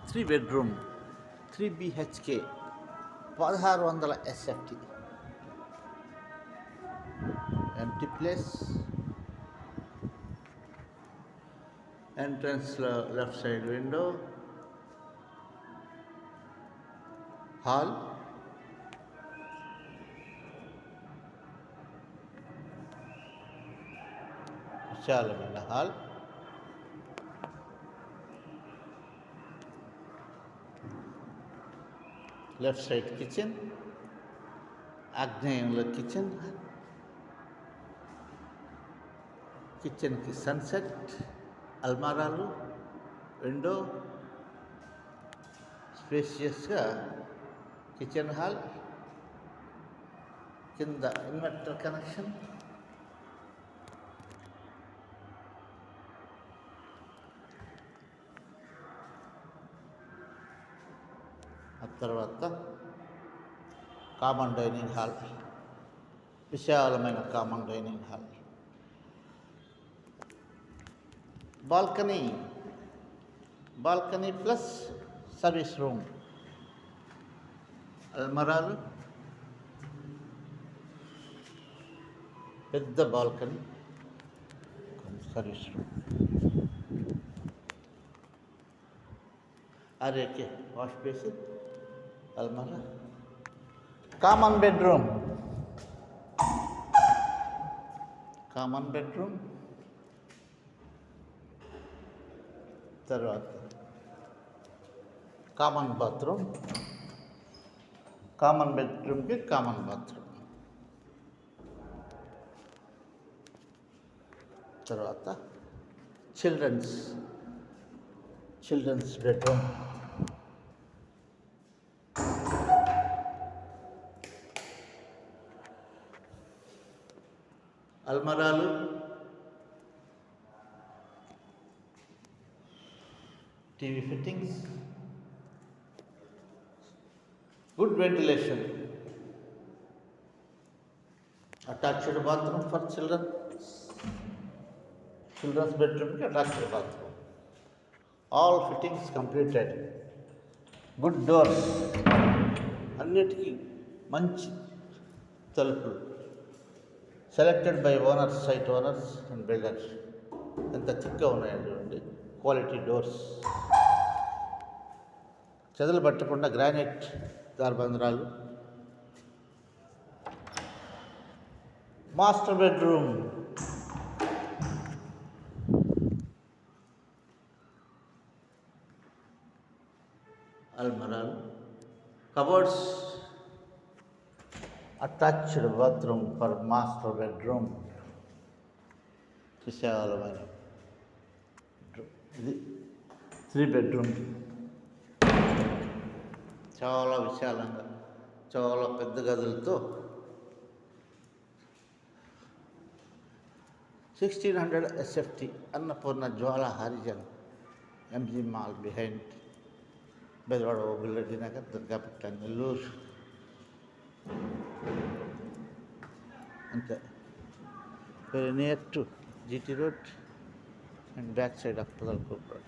3 bedroom, 3 BHK, 1600 SFT. Empty place. Entrance left side window. Hall. విశాలమైన hall. Left side kitchen, ఆగ్నేయంలో kitchen. కిచెన్కి sunset, అల్మారాలు, window, స్పేషియస్గా kitchen hall, కింద inverter connection. ఆ తర్వాత కామన్ డైనింగ్ హాల్, విశాలమైన common dining hall. Balcony plus service room, అల్మరాలు, పెద్ద బాల్కనీ, సర్వీస్ రూమ్. అరేకే వాష్ బేసిన్, అల్మరా. కామన్ బెడ్రూమ్, తర్వాత కామన్ బాత్రూమ్, కామన్ బెడ్రూమ్కి కామన్ బాత్రూమ్. తర్వాత చిల్డ్రన్స్ బెడ్రూమ్. అల్మరాలు, TV fittings, good ventilation, attached bathroom for children's బెడ్రూమ్కి attached bathroom. All fittings completed. Good doors, అన్నిటికీ మంచి తలుపులు. Selected by owners, site owners and builders. ఎంత థిక్గా ఉన్నాయో చూడండి. క్వాలిటీ డోర్స్, చెదలు పట్టకుండా గ్రానైట్ ద్వారబంధరాలు. మాస్టర్ బెడ్రూమ్, అల్మరాలు, cupboards, attached bathroom for master bedroom. విశాలమైన ఇది 3 bedroom. చాలా విశాలంగా, చాలా పెద్ద గదులతో 1600 SFT. Annapurna Jwala horizon, MG mall behind, Bezawada Obulreddy Nagar, Durgapatta, Nellore. అంతే. Very near to GT road and back side of Pudalkot Road.